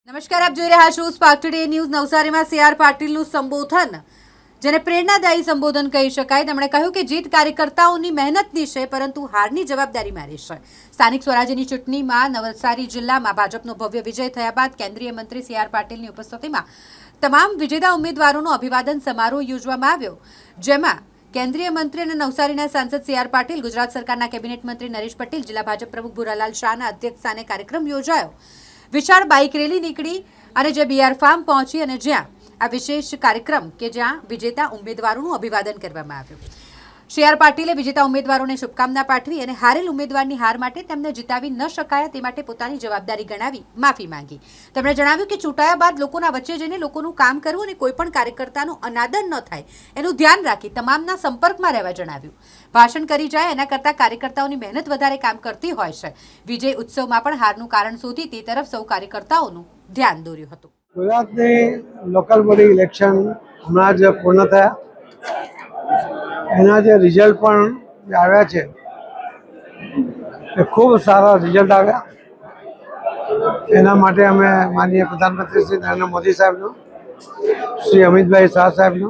નમસ્કાર, આપ જોઈ રહ્યા છો સ્પાર્ક ટુડે ન્યૂઝ। નવસારીમાં સીઆર પાટીલનું સંબોધન, જેને પ્રેરણાદાયી સંબોધન કહી શકાય। તેમણે કહ્યું કે જીત કાર્યકર્તાઓની મહેનતની છે, પરંતુ હારની જવાબદારી મારી છે। સ્થાનિક સ્વરાજ્યની ચૂંટણીમાં નવસારી જિલ્લામાં ભાજપનો ભવ્ય વિજય થયા બાદ કેન્દ્રીય મંત્રી સીઆર પાટીલની ઉપસ્થિતિમાં તમામ વિજેતા ઉમેદવારોનો અભિવાદન સમારોહ યોજવામાં આવ્યો, જેમાં કેન્દ્રીય મંત્રી અને નવસારીના સાંસદ સીઆર પાટીલ, ગુજરાત સરકારના કેબિનેટ મંત્રી નરેશ પટેલ, જિલ્લા ભાજપ પ્રમુખ ભૂરાલાલ શાહના અધ્યક્ષસ્થાને કાર્યક્રમ યોજાયો। વિશાળ બાઇક રેલી નીકળી અને જે બીઆર ફાર્મ પહોંચી અને જ્યાં આ વિશેષ કાર્યક્રમ કે જ્યાં વિજેતા ઉમેદવારોનું અભિવાદન કરવામાં આવ્યું। સીઆર પાટીલે વિજેતા ઉમેદવારોને શુભકામના પાઠવી અને હારેલ ઉમેદવારની હાર માટે તેમને જીતાવી ન શકાયા તે માટે પોતાની જવાબદારી ગણાવી માફી માંગી। તેમણે જણાવ્યું કે ચૂંટાયા બાદ લોકોના વચ્ચે જઈને લોકોનું કામ કરવું અને કોઈપણ કાર્યકર્તાનો અનાદર ન થાય એનું ધ્યાન રાખી તમામના સંપર્કમાં રહેવા જણાવ્યું। ભાષણ કરી જાય એના કરતાં કાર્યકર્તાઓની મહેનત વધારે કામ કરતી હોય છે। વિજય ઉત્સવમાં પણ હારનું કારણ શોધી તે તરફ સૌ કાર્યકર્તાઓનું ધ્યાન દોર્યું હતું। ગુજરાતની લોકલ બોડી ઇલેક્શન હમણાં જ પૂર્ણ થયા, એના જે રિઝલ્ટ પણ આવ્યા છે એ ખૂબ સારા રિઝલ્ટ આવ્યા। એના માટે અમે માનનીય પ્રધાનમંત્રી શ્રી નરેન્દ્ર મોદી સાહેબનો, શ્રી અમિતભાઈ શાહ સાહેબનો,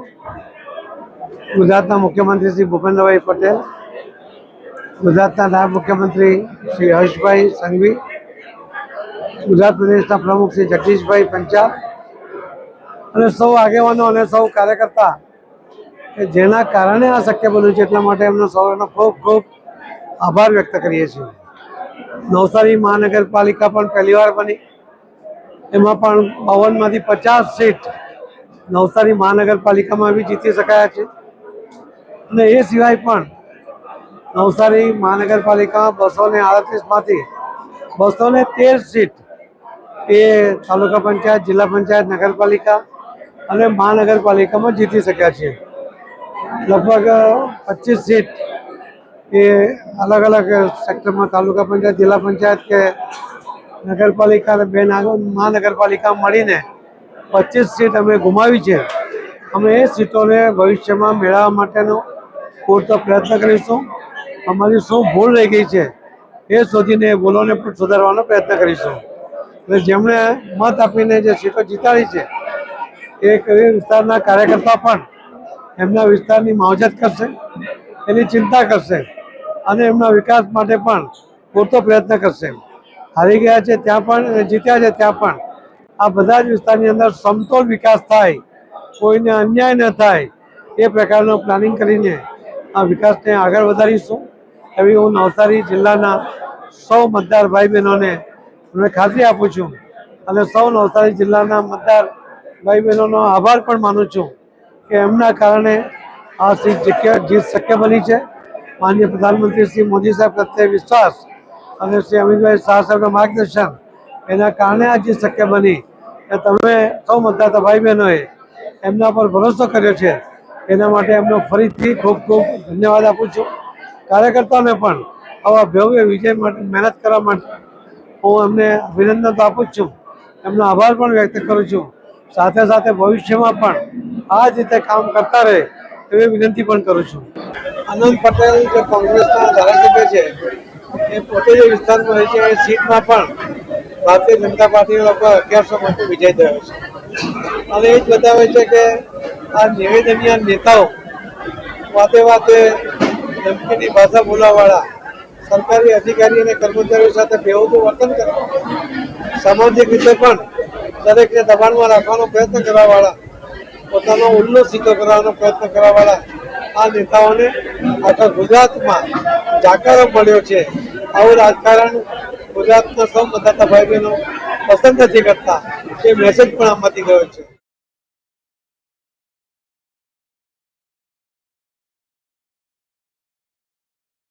ગુજરાતના મુખ્યમંત્રી શ્રી ભૂપેન્દ્રભાઈ પટેલ, ગુજરાતના નાયબ મુખ્યમંત્રી શ્રી હર્ષભાઈ સંઘવી, ગુજરાત પ્રદેશના પ્રમુખ શ્રી જગદીશભાઈ પંચાલ અને સૌ આગેવાનો અને સૌ કાર્યકર્તા કે જેના કારણે આ શક્ય બન્યું છે, એટલા માટે એમનો સૌનો ખૂબ ખૂબ આભાર વ્યક્ત કરીએ છીએ। નવસારી મહાનગરપાલિકા પણ પહેલીવાર બની, એમાં પણ 52માંથી 50 સીટ નવસારી મહાનગરપાલિકામાં બી જીતી શકાયા છે અને એ સિવાય પણ નવસારી મહાનગરપાલિકામાં 238માંથી 213 સીટ એ તાલુકા પંચાયત, જિલ્લા પંચાયત, નગરપાલિકા અને મહાનગરપાલિકામાં જીતી શક્યા છે। લગભગ 25 સીટ એ અલગ અલગ સેક્ટરમાં તાલુકા પંચાયત, જિલ્લા પંચાયત કે નગરપાલિકા અને બે મહાનગરપાલિકા મળીને 25 સીટ અમે ગુમાવી છે। અમે એ સીટોને ભવિષ્યમાં મેળવવા માટેનો પૂરતો પ્રયત્ન કરીશું। અમારી શું ભૂલ રહી ગઈ છે એ શોધીને એ ભૂલોને પણ સુધારવાનો પ્રયત્ન કરીશું। એટલે જેમણે મત આપીને જે સીટો જીતાડી છે એ વિસ્તારના કાર્યકર્તા પણ એમના વિસ્તારની માવજત કરશે, એની ચિંતા કરશે અને એમના વિકાસ માટે પણ પૂરતો પ્રયત્ન કરશે। હારી ગયા છે ત્યાં પણ અને જીત્યા છે ત્યાં પણ આ બધા જ વિસ્તારની અંદર સમતોલ વિકાસ થાય, કોઈને અન્યાય ન થાય એ પ્રકારનું પ્લાનિંગ કરીને આ વિકાસને આગળ વધારીશું એવી હું નવસારી જિલ્લાના સૌ મતદાર ભાઈ બહેનોને ખાતરી આપું છું અને સૌ નવસારી જિલ્લાના મતદાર ભાઈ બહેનોનો આભાર પણ માનું છું કે એમના કારણે આ જીત શક્ય બની છે। માનનીય પ્રધાનમંત્રી શ્રી મોદી સાહેબ પ્રત્યે વિશ્વાસ અને શ્રી અમિતભાઈ શાહ સાહેબના માર્ગદર્શન એના કારણે આ જીત શક્ય બની। તમે સૌ મતદાતા ભાઈ બહેનોએ એમના પર ભરોસો કર્યો છે, એના માટે એમનો ફરીથી ખૂબ ખૂબ ધન્યવાદ આપું છું। કાર્યકર્તાઓને પણ આવા ભવ્ય વિજય માટે મહેનત કરવા માટે હું એમને અભિનંદન તો આપું જ છું, એમનો આભાર પણ વ્યક્ત કરું છું। સાથે સાથે ભવિષ્યમાં પણ આ જ રીતે કામ કરતા રહે એવી વિનંતી પણ કરું છું। આનંદ પટેલ જે કોંગ્રેસના ધારાસભ્ય છે એ પોતે જે વિસ્તારમાં રહે છે એ સીટમાં પણ ભારતીય જનતા પાર્ટીનો લગભગ 1100 વિજય થયો છે અને એ જ બતાવે છે કે આ નિવેદનીય નેતાઓ વાતે વાતે ધમકીની ભાષા બોલવાવાળા, સરકારી અધિકારી અને કર્મચારીઓ સાથે બેહુદું વર્તન કરવા, સામાજિક રીતે પણ દરેકને દબાણમાં રાખવાનો પ્રયત્ન કરવાવાળા, પોતાનો ઉલ્લુ સીધો કરવાનો પ્રયત્ન કરવાવાળા આ નેતાઓને આખા ગુજરાતમાં જાકારો મળ્યો છે। આવું રાજકારણ ગુજરાતના સૌ મતદાતા ભાઈ બહેનો પસંદ નથી કરતા, એ મેસેજ પણ આમાંથી ગયો છે।